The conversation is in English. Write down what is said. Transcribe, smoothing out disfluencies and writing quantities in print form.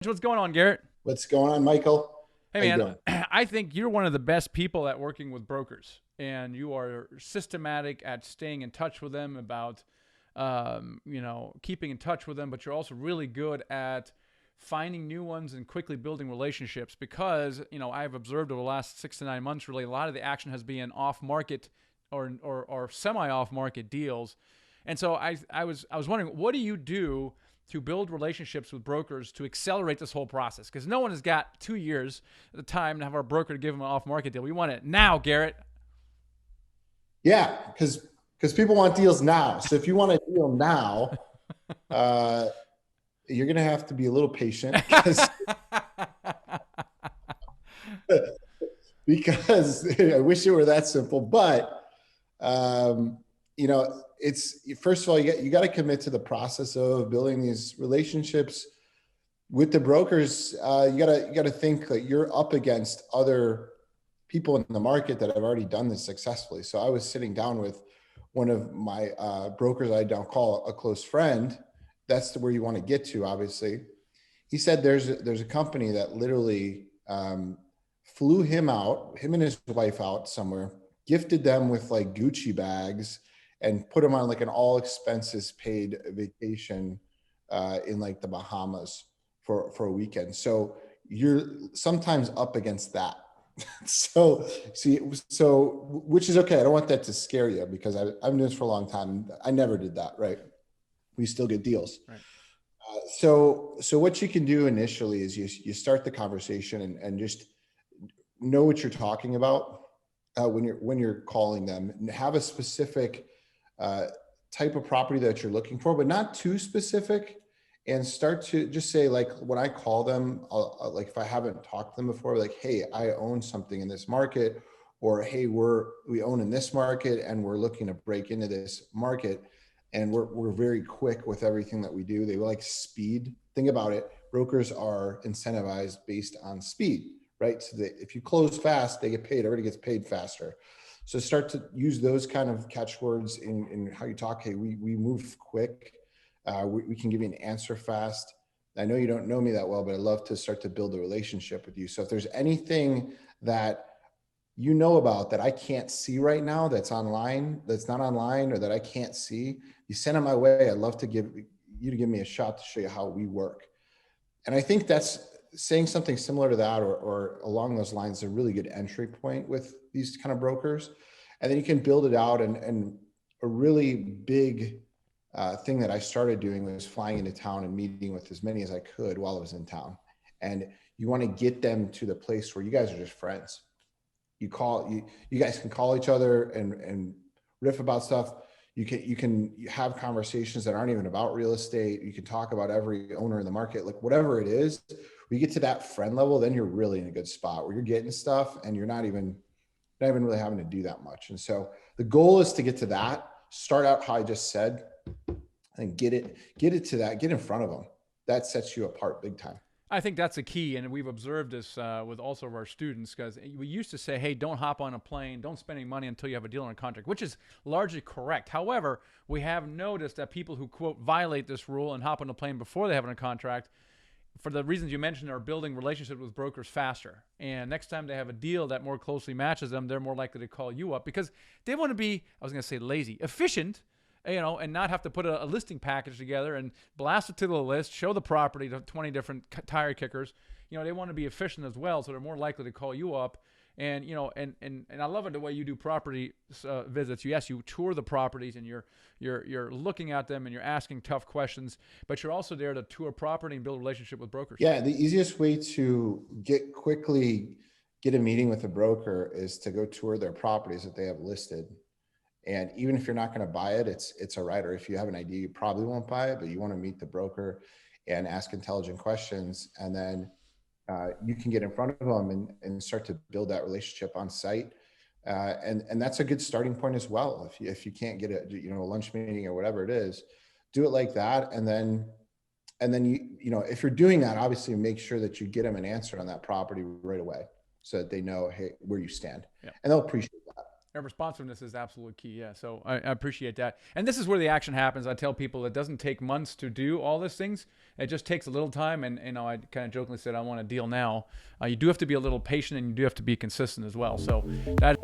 What's going on, Garrett? What's going on, Michael? Hey, How you man, doing? I think you're one of the best people at working with brokers, and you are systematic at staying in touch with them about, keeping in touch with them. But you're also really good at finding new ones and quickly building relationships because I've observed over the last 6 to 9 months, really a lot of the action has been off market or semi off market deals, and so I was wondering, what do you do to build relationships with brokers to accelerate this whole process? Because no one has got 2 years at the time to have our broker to give them an off-market deal. We want it now, Garrett. Yeah, because people want deals now. So if you want a deal now, uh, you're gonna have to be a little patient because I wish it were that simple. But it's first of all you got to commit to the process of building these relationships with the brokers. You gotta think that you're up against other people in the market that have already done this successfully. So I was sitting down with one of my brokers I don't call a close friend. That's where you want to get to, obviously. He said there's a company that literally flew him and his wife out somewhere, gifted them with like Gucci bags, and put them on like an all expenses paid vacation in like the Bahamas for a weekend. So you're sometimes up against that. So see, so which is okay. I don't want that to scare you because I've been doing this for a long time. I never did that, right? We still get deals. Right. So what you can do initially is you start the conversation and just know what you're talking about when you're calling them, and have a specific uh, type of property that you're looking for, but not too specific. And start to just say, like, when I call them, like if I haven't talked to them before, like, hey, I own something in this market, or hey, we own in this market and we're looking to break into this market, and we're very quick with everything that we do. They like speed. Think about it. Brokers are incentivized based on speed, right? So that if you close fast, they get paid. Everybody gets paid faster. So start to use those kind of catchwords in how you talk. Hey, we move quick. We can give you an answer fast. I know you don't know me that well, but I'd love to start to build a relationship with you. So if there's anything that you know about that I can't see right now, that's online, that's not online, or that I can't see, you send it my way. I'd love to give me a shot to show you how we work. And I think that's saying something similar to that, or along those lines, is a really good entry point with these kind of brokers. And then you can build it out. And a really big thing that I started doing was flying into town and meeting with as many as I could while I was in town. And you want to get them to the place where you guys are just friends. You guys can call each other and riff about stuff. You can have conversations that aren't even about real estate. You can talk about every owner in the market, like whatever it is. We get to that friend level, then you're really in a good spot where you're getting stuff and you're not even really having to do that much. And so the goal is to get to that. Start out how I just said, and get it to that. Get in front of them. That sets you apart big time. I think that's a key, and we've observed this with also of our students, because we used to say, "Hey, don't hop on a plane, don't spend any money until you have a deal on a contract," which is largely correct. However, we have noticed that people who quote violate this rule and hop on a plane before they have a contract, for the reasons you mentioned, are building relationships with brokers faster. And next time they have a deal that more closely matches them, they're more likely to call you up because they want to be, I was going to say lazy, efficient, and not have to put a listing package together and blast it to the list, show the property to 20 different tire kickers. They want to be efficient as well, so they're more likely to call you up. And I love it the way you do property visits. Yes, you tour the properties and you're looking at them and you're asking tough questions, but you're also there to tour property and build a relationship with brokers. Yeah, the easiest way to get a meeting with a broker is to go tour their properties that they have listed. And even if you're not going to buy it, it's a right. Or if you have an idea, you probably won't buy it, but you want to meet the broker and ask intelligent questions. And then you can get in front of them and start to build that relationship on site. And that's a good starting point as well. If you can't get a lunch meeting or whatever it is, do it like that. And then if you're doing that, obviously make sure that you get them an answer on that property right away so that they know, hey, where you stand. Yeah. And they'll appreciate that. And responsiveness is absolutely key. Yeah. So I appreciate that. And this is where the action happens. I tell people it doesn't take months to do all these things. It just takes a little time. And, I kind of jokingly said, I want a deal now. You do have to be a little patient, and you do have to be consistent as well. So that.